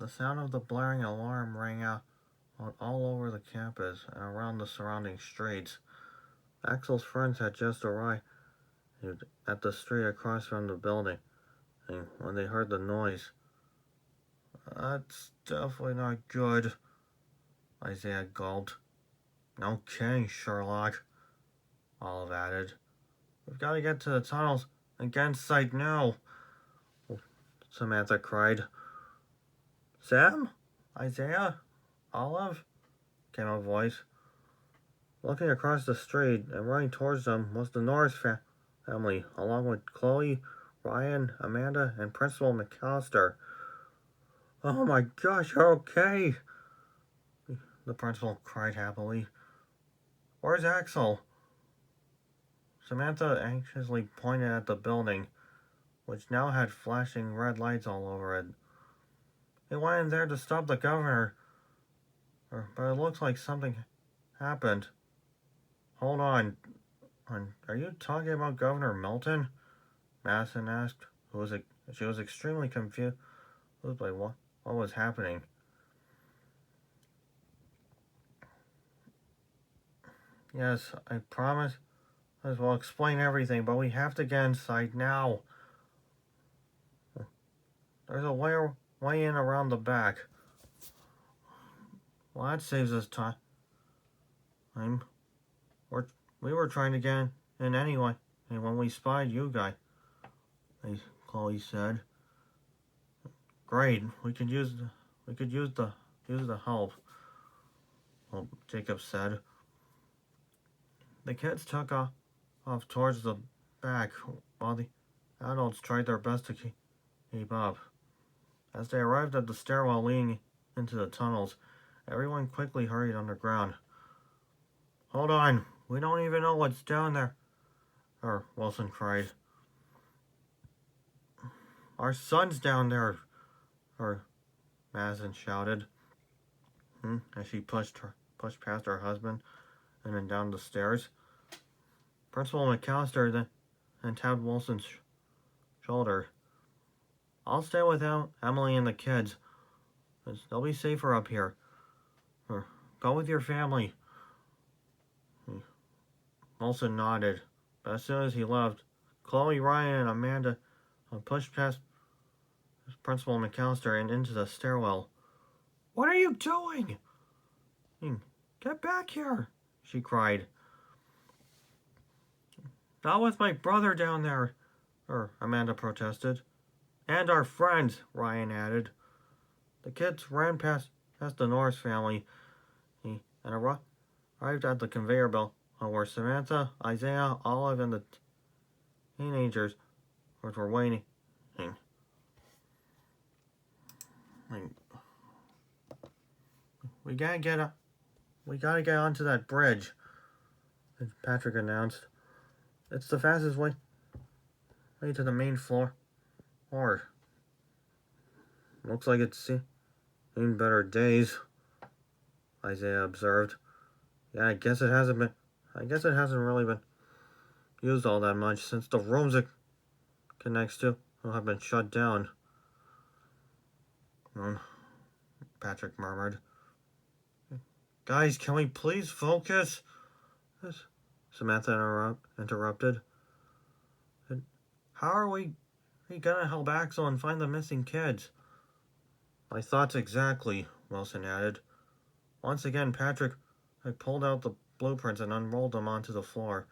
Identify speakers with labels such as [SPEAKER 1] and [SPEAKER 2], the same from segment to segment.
[SPEAKER 1] The sound of the blaring alarm rang out all over the campus and around the surrounding streets. Axel's friends had just arrived at the street across from the building, and when they heard the noise, "That's definitely not good," Isaiah gulped. "No kidding, Sherlock," Olive added. "We've got to get to the tunnels and get inside now," Samantha cried. "Sam? Isaiah? Olive?" came a voice. Looking across the street and running towards them was the Norris family, along with Chloe, Ryan, Amanda, and Principal McAllister. "Oh my gosh, you're okay!" the principal cried happily. "Where's Axel?" Samantha anxiously pointed at the building, which now had flashing red lights all over it. "He went in there to stop the governor, but it looks like something happened." "Hold on. Are you talking about Governor Milton?" Madison asked. She was extremely confused by what was happening. "Yes, I promise. I will explain everything, but we have to get inside now. There's a way in around the back." "Well, that saves us time. We were trying to get in anyway, and when we spied you guys," Chloe said. "Great, we could use the help," Jacob said. The kids took off towards the back, while the adults tried their best to keep up. As they arrived at the stairwell leading into the tunnels, everyone quickly hurried underground. "Hold on, we don't even know what's down there," Wilson cried. "Our son's down there," Madison shouted, as she pushed past her husband and then down the stairs. Principal McAllister then tapped Wilson's shoulder. "I'll stay with Emily and the kids. They'll be safer up here. Go with your family." Wilson nodded, but as soon as he left, Chloe, Ryan, and Amanda pushed past Principal McAllister and into the stairwell. "What are you doing? Get back here!" she cried. "Not with my brother down there," Amanda protested. "And our friends," Ryan added. The kids ran past the Norris family and arrived at the conveyor belt where Samantha, Isaiah, Olive, and the teenagers were waiting. We gotta get onto that bridge," Patrick announced. "It's the fastest way to the main floor. Looks like it's seen better days," Isaiah observed. "Yeah, I guess it hasn't really been used all that much since the rooms it connects to have been shut down." Patrick murmured. "Guys, can we please focus?" Samantha interrupted. "How are we gonna help Axel and find the missing kids?" "My thoughts exactly," Wilson added. Once again, Patrick had pulled out the blueprints and unrolled them onto the floor.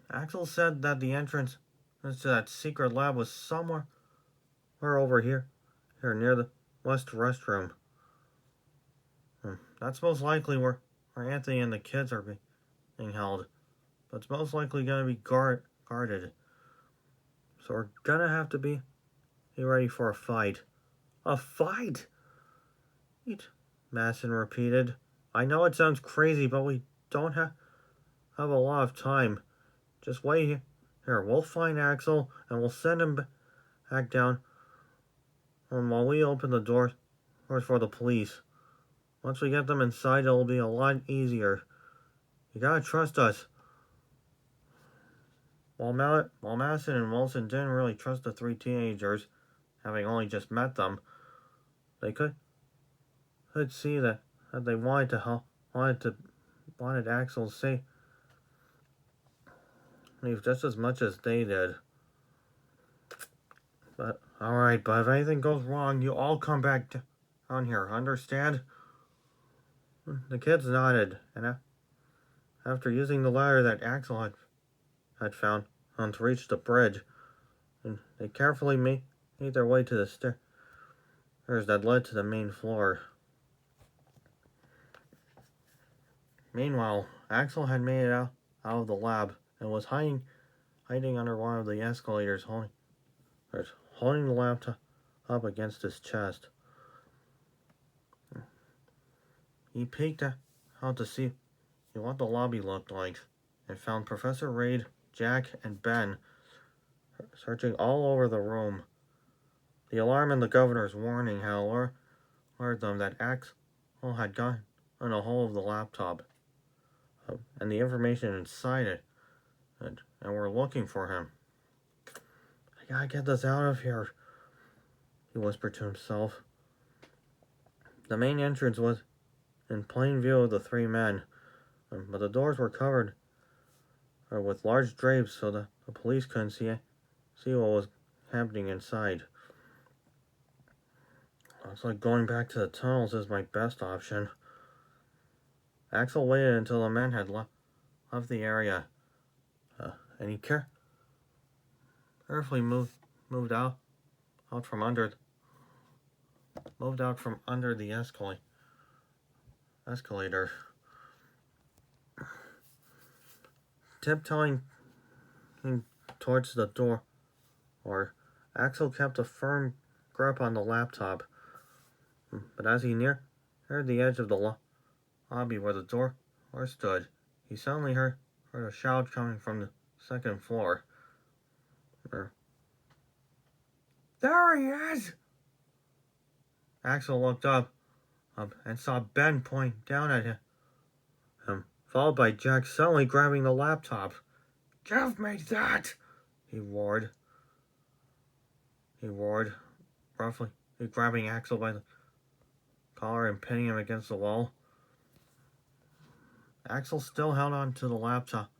[SPEAKER 1] "Axel said that the entrance to that secret lab was somewhere over here near the west restroom. That's most likely where Anthony and the kids are being held, but it's most likely going to be guarded. So we're going to have to be ready for a fight." "A fight?" Madison repeated. "I know it sounds crazy, but we don't have a lot of time. Just wait here. We'll find Axel, and we'll send him back down while we open the doors for the police. Once we get them inside, it'll be a lot easier. You gotta trust us." While Madison and Wilson didn't really trust the three teenagers, having only just met them, they could see that they wanted Axel safe just as much as they did. But alright, but if anything goes wrong, you all come back down here, understand? The kids nodded, and after using the ladder that Axel had found to reach the bridge, and they carefully made their way to the stairs that led to the main floor. Meanwhile, Axel had made it out of the lab and was hiding under one of the escalators, holding the laptop up against his chest. He peeked out to see what the lobby looked like, and found Professor Reid, Jack, and Ben searching all over the room. The alarm and the governor's warning had alerted them that Axel had gotten a hold of the laptop and the information inside it, and were looking for him. I gotta get this out of here, he whispered to himself. The main entrance was in plain view of the three men, but the doors were covered with large drapes so that the police couldn't see what was happening inside. Looks like going back to the tunnels is my best option. Axel waited until the men had left the area, and he carefully moved out from under the escalator. Tiptoeing towards the door, Axel kept a firm grip on the laptop, but as he neared the edge of the lobby where the door stood, he suddenly heard a shout coming from the second floor. There he is! Axel looked up and saw Ben point down at him, followed by Jack suddenly grabbing the laptop. Give me that! He roared, roughly, grabbing Axel by the collar and pinning him against the wall. Axel still held on to the laptop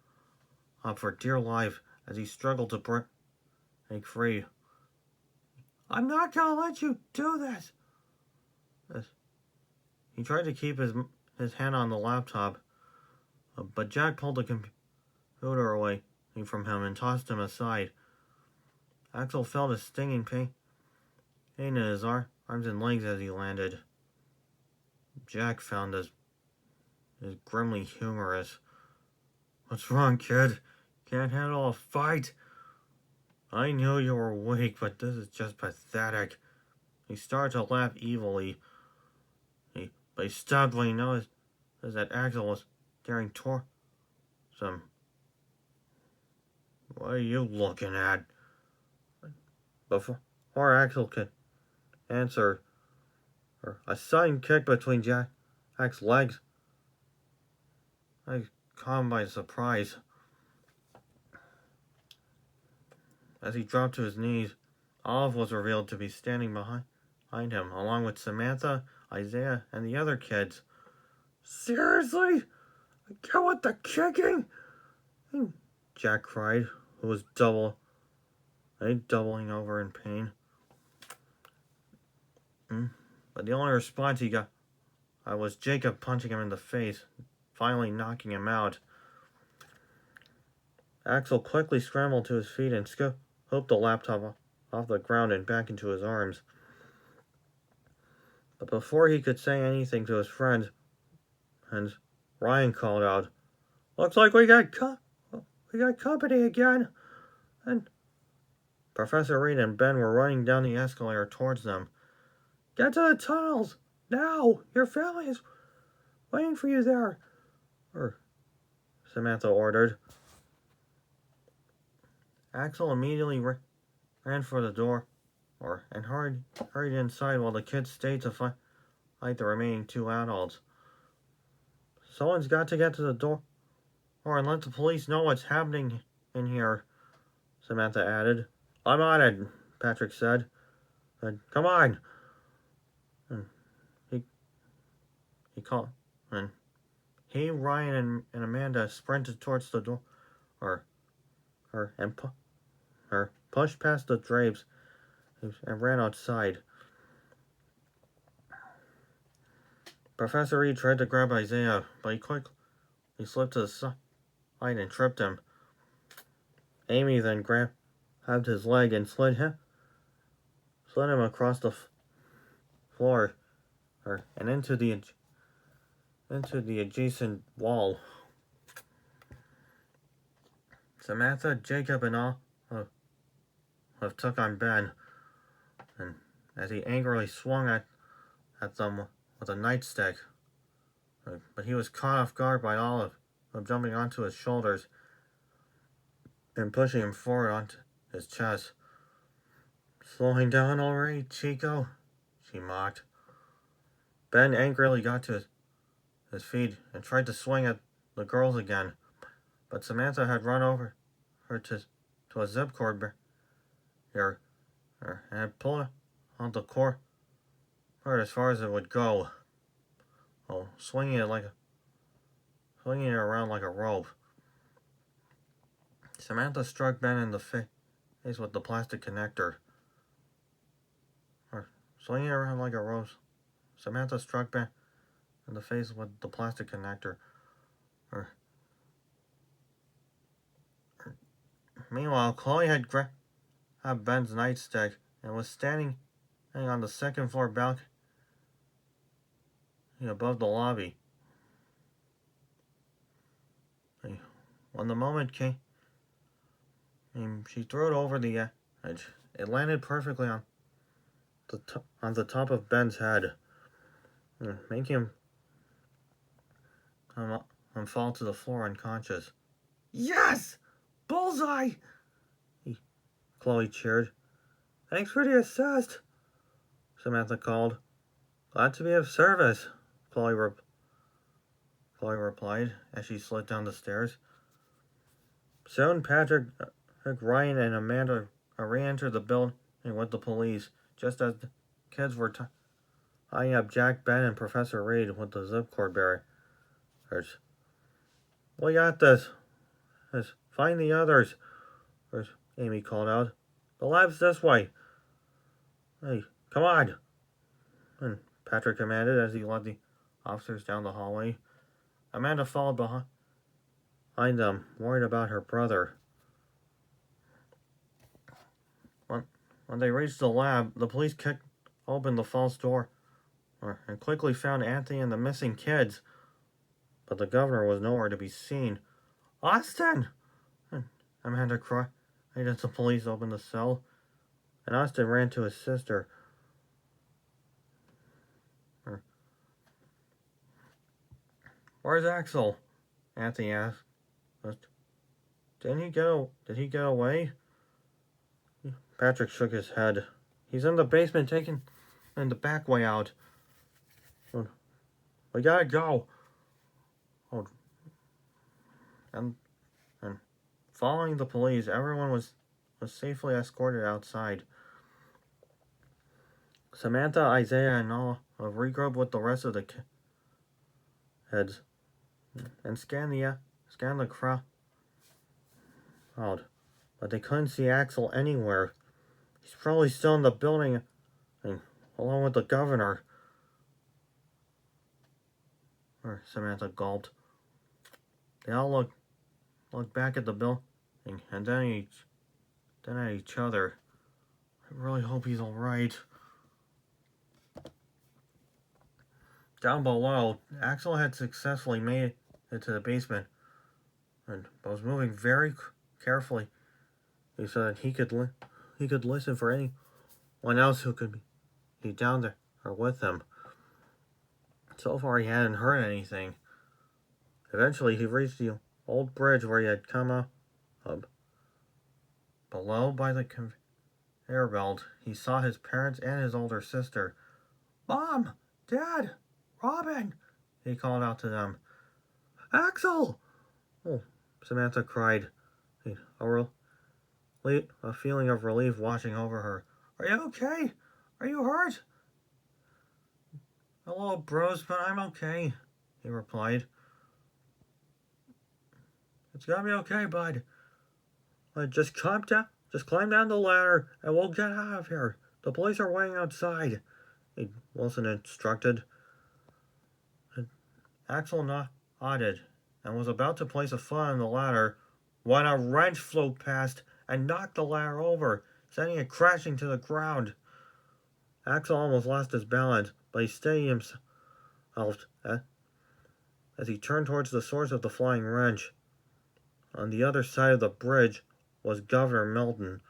[SPEAKER 1] for dear life as he struggled to break free. I'm not gonna let you do this! He tried to keep his hand on the laptop, but Jack pulled the computer away from him and tossed him aside. Axel felt a stinging pain in his arms and legs as he landed. Jack found this grimly humorous. What's wrong, kid? Can't handle a fight? I knew you were weak, but this is just pathetic. He started to laugh evilly, but he stopped when he noticed that Axel was staring towards him. What are you looking at? Before Axel could answer, a sudden kick between Jack's legs caught him by surprise. As he dropped to his knees, Olive was revealed to be standing behind him, along with Samantha, Isaiah, and the other kids. Seriously? Get with the kicking? Jack cried, who was doubling over in pain. But the only response he got was Jacob punching him in the face, finally knocking him out. Axel quickly scrambled to his feet and scooped the laptop off the ground and back into his arms. But before he could say anything to his friends, Ryan called out, "Looks like we got company again!" And Professor Reid and Ben were running down the escalator towards them. Get to the tunnels! Now! Your family is waiting for you there! Samantha ordered. Axel immediately ran for the door and hurried inside while the kids stayed to fight the remaining two adults. Someone's got to get to the door and let the police know what's happening in here, Samantha added. I'm on it, Patrick said. Come on. And he called. And he, Ryan, and Amanda sprinted towards the door, and pushed past the drapes and ran outside. Professor Reed tried to grab Isaiah, but he slipped to the side and tripped him. Amy then grabbed his leg and slid him across the floor, and into the adjacent wall. Samantha, Jacob, and all have took on Ben, and as he angrily swung at them with a nightstick, but he was caught off guard by Olive, jumping onto his shoulders and pushing him forward onto his chest. Slowing down already, Chico? She mocked. Ben angrily got to his feet and tried to swing at the girls again, but Samantha had run over her to a zip cord here and had pulled on the cord as far as it would go, swinging it around like a rope. Samantha struck Ben in the face with the plastic connector. Swinging it around like a rope, Samantha struck Ben in the face with the plastic connector. Meanwhile, Chloe had grabbed Ben's nightstick and was standing on the second floor balcony above the lobby. When the moment came, she threw it over the edge. It landed perfectly on the top of Ben's head, making him fall to the floor unconscious. Yes! Bullseye! Chloe cheered. Thanks for the assist, Samantha called. Glad to be of service, Chloe replied as she slid down the stairs. Soon Patrick, Ryan, and Amanda re-entered the building with the police, just as the kids were tying up Jack, Ben, and Professor Reed with the zip cord barriers. We got this. Find the others, Amy called out. The lab's this way. Hey, come on, and Patrick commanded as he led the officers down the hallway. Amanda followed behind them, worried about her brother. When they reached the lab, the police kicked open the false door and quickly found Anthony and the missing kids, but the governor was nowhere to be seen. Austin! Amanda cried as the police opened the cell, and Austin ran to his sister. Where's Axel? Anthony asked. Did he get away? Patrick shook his head. He's in the basement taking the back way out. We gotta go. And following the police, everyone was safely escorted outside. Samantha, Isaiah, and all regrouped with the rest of the kids and scanned the crowd, but they couldn't see Axel anywhere. He's probably still in the building, along with the governor. Samantha gulped. They all looked back at the building and then at each other. I really hope he's all right. Down below, Axel had successfully made it to the basement, but was moving very carefully so that he could listen for anyone else who could be down there or with him. So far, he hadn't heard anything. Eventually, he reached the old bridge where he had come up. Below, by the conveyor belt, he saw his parents and his older sister. Mom! Dad! Robin! He called out to them. Axel! Oh, Samantha cried. a feeling of relief washing over her. Are you okay? Are you hurt? A little bruised, but I'm okay, he replied. It's gonna be okay, bud. Just climb down the ladder, and we'll get out of here. The police are waiting outside, Wilson instructed. Axel nodded and was about to place a foot on the ladder when a wrench flew past and knocked the ladder over, sending it crashing to the ground. Axel almost lost his balance, but he steadied himself as he turned towards the source of the flying wrench. On the other side of the bridge was Governor Milton.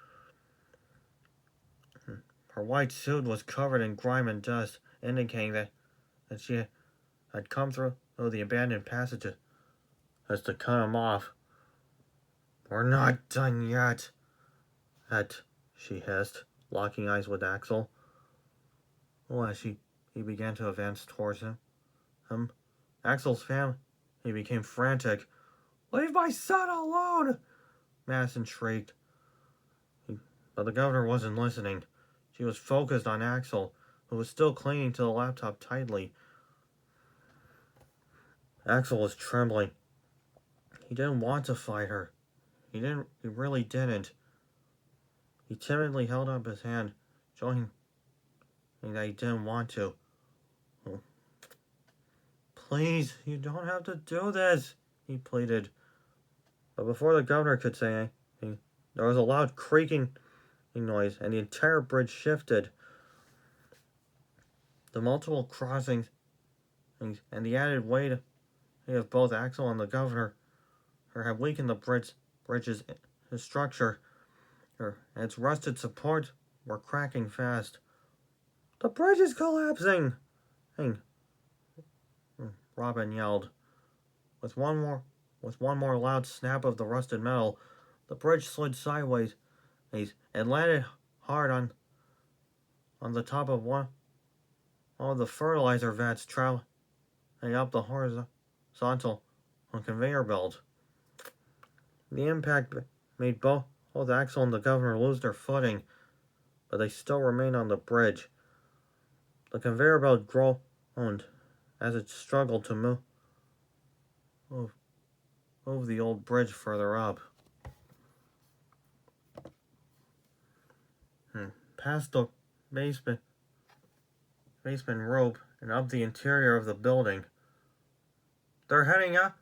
[SPEAKER 1] Her white suit was covered in grime and dust, indicating that she had come through the abandoned passage as to cut him off. We're not done yet, she hissed, locking eyes with Axel. As he began to advance towards him, Axel's family became frantic. Leave my son alone! Madison shrieked. But the governor wasn't listening. She was focused on Axel, who was still clinging to the laptop tightly. Axel was trembling. He didn't want to fight her. He really didn't. He timidly held up his hand, showing that he didn't want to. Please, you don't have to do this, he pleaded. But before the governor could say anything, there was a loud creaking noise, and the entire bridge shifted. The multiple crossings and the added weight of both Axel and the governor had weakened the bridge's structure. And its rusted supports were cracking fast. The bridge is collapsing! Robin yelled. With one more loud snap of the rusted metal, the bridge slid sideways and landed hard on the top of one of the fertilizer vats traveling up the horizontal conveyor belt. The impact made both Axel and the governor lose their footing, but they still remained on the bridge. The conveyor belt groaned as it struggled to move the old bridge further up. Past the basement rope and up the interior of the building. They're heading up.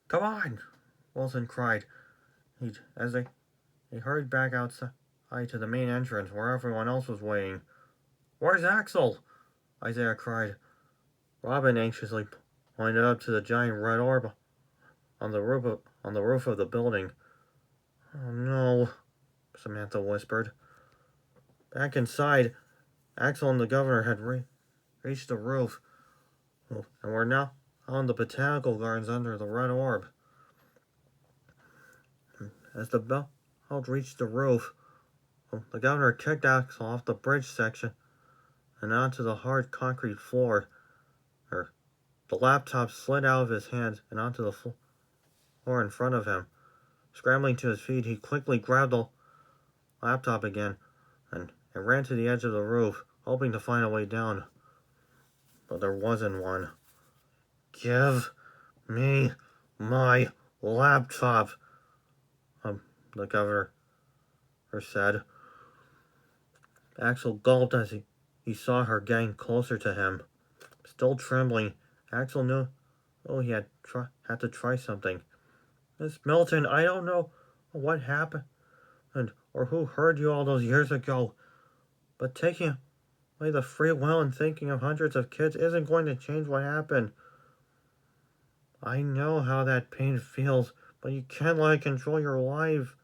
[SPEAKER 1] Come on, Wilson cried, as they hurried back outside to the main entrance where everyone else was waiting. Where's Axel? Isaiah cried. Robin anxiously pointed up to the giant red orb on the roof of the building. Oh no, Samantha whispered. Back inside, Axel and the governor had reached the roof, and were now on the botanical gardens under the red orb. As the belt reached the roof, the governor kicked Axel off the bridge section and onto the hard concrete floor. The laptop slid out of his hands and onto the floor in front of him. Scrambling to his feet, he quickly grabbed the laptop again and ran to the edge of the roof, hoping to find a way down. But there wasn't one. Give me my laptop, the governor said. Axel gulped as he saw her getting closer to him. Still trembling, Axel knew he had to try something. Miss Milton, I don't know what happened or who hurt you all those years ago, but taking away the free will and thinking of hundreds of kids isn't going to change what happened. I know how that pain feels, but you can't let it control your life.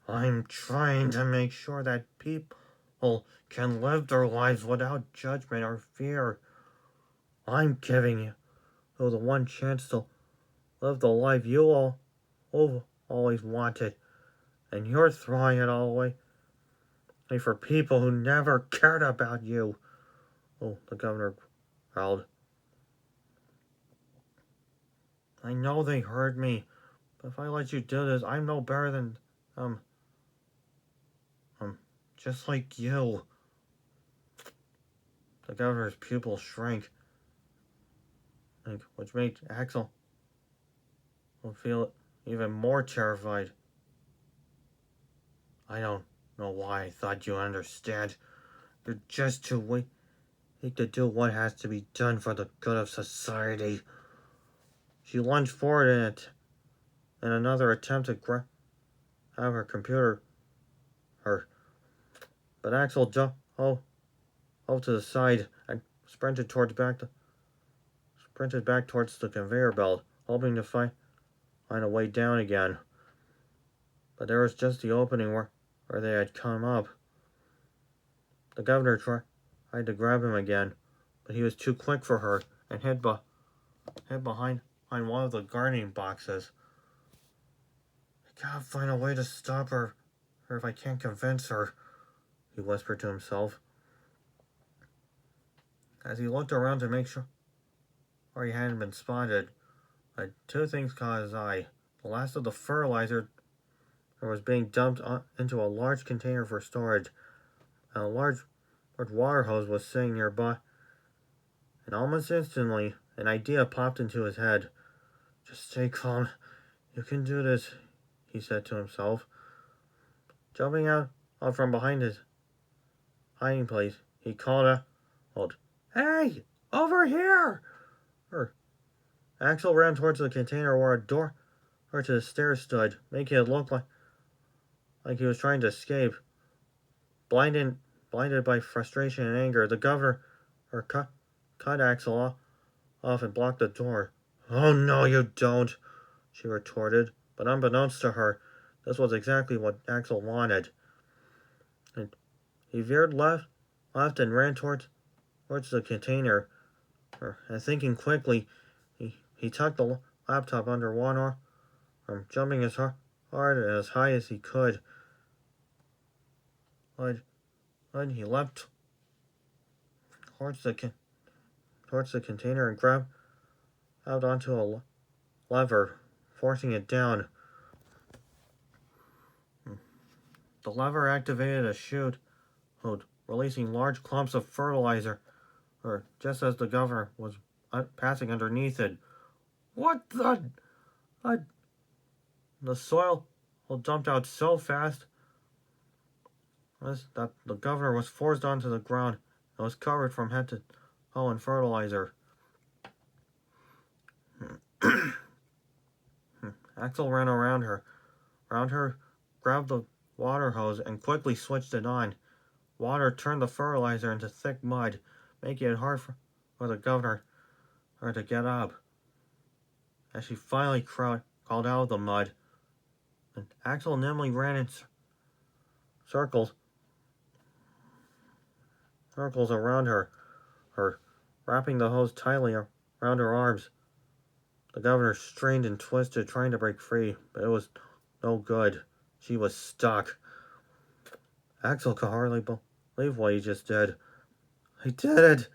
[SPEAKER 1] I'm trying to make sure that people can live their lives without judgment or fear. I'm giving you the one chance to live the life you all always wanted, and you're throwing it all away for people who never cared about you. The governor growled. I know they heard me, But if I let you do this, I'm no better than, just like you. The governor's pupils shrank, which made Axel feel even more terrified. I don't know why I thought you understand. You're just too weak to do what has to be done for the good of society. She lunged forward in another attempt to grab her computer. But Axel jumped to the side and sprinted back towards the conveyor belt, hoping to find a way down again. But there was just the opening where they had come up. The governor tried to grab him again, but he was too quick for her and hid behind one of the gardening boxes. I gotta find a way to stop her if I can't convince her, he whispered to himself. As he looked around to make sure he hadn't been spotted, two things caught his eye. The last of the fertilizer was being dumped into a large container for storage, and a large water hose was sitting nearby. And almost instantly, an idea popped into his head. Just stay calm. You can do this, he said to himself. Jumping out from behind his hiding place, he called out, "Hey, over here!" Axel ran towards the container where a door to the stairs stood, making it look like he was trying to escape. Blinded by frustration and anger, the governor cut Axel off and blocked the door. "Oh, no, you don't," she retorted. But unbeknownst to her, this was exactly what Axel wanted. And he veered left and ran towards the container. And thinking quickly, he tucked the laptop under one arm, jumping as hard and as high as he could. When he leapt towards the container and grabbed out onto a lever, forcing it down. The lever activated a chute, releasing large clumps of fertilizer, just as the governor was passing underneath it. What the? The soil dumped out so fast that the governor was forced onto the ground and was covered from head to toe in fertilizer. Axel ran around her, grabbed the water hose, and quickly switched it on. Water turned the fertilizer into thick mud, making it hard for the governor to get up. As she finally crawled out of the mud, and Axel nimbly ran in circles around her, wrapping the hose tightly around her arms. The governor strained and twisted, trying to break free, but it was no good. She was stuck. Axel could hardly believe what he just did. "I did it!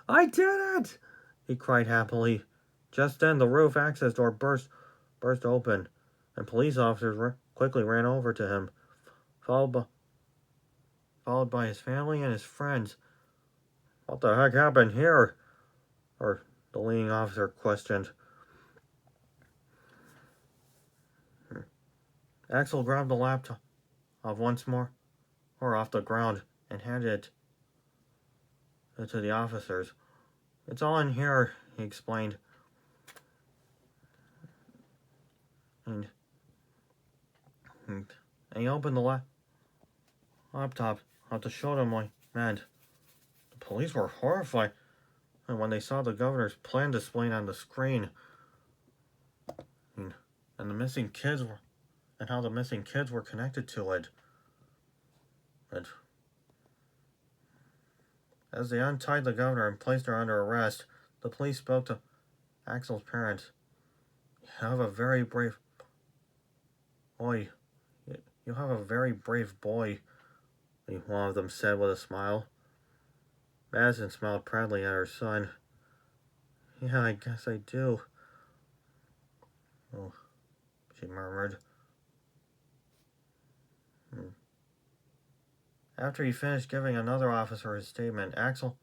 [SPEAKER 1] I did it!" he cried happily. Just then, the roof access door burst open, and police officers quickly ran over to him, followed by his family and his friends. "What the heck happened here?" the leading officer questioned. Axel grabbed the laptop once more off the ground and handed it to the officers. "It's all in here," he explained. And he opened the laptop to show them what it meant. The police were horrified when they saw the governor's plan displayed on the screen. And the missing kids and how the missing kids were connected to it. But as they untied the governor and placed her under arrest, the police spoke to Axel's parents. "You have a very brave boy. You have a very brave boy," one of them said with a smile. Madison smiled proudly at her son. "Yeah, I guess I do." "Oh, she murmured. After he finished giving another officer his statement, Axel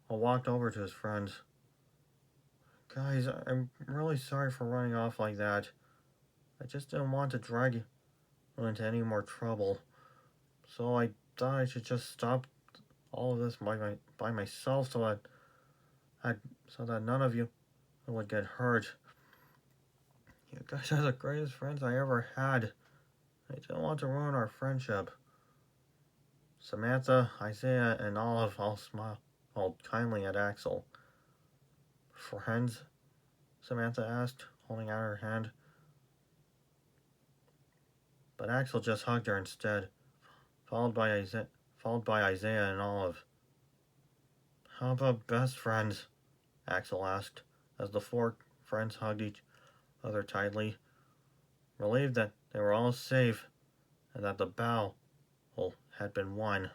[SPEAKER 1] walked over to his friends. Guys, I'm really sorry for running off like that. I just didn't want to drag you into any more trouble. So I thought I should just stop all of this by myself so that none of you would get hurt. You guys are the greatest friends I ever had. I didn't want to ruin our friendship. Samantha, Isaiah, and Olive all smiled kindly at Axel. Friends? Samantha asked, holding out her hand. But Axel just hugged her instead, followed by Isaiah and Olive. How about best friends? Axel asked, as the four friends hugged each other tightly, relieved that they were all safe and that the battle had been won.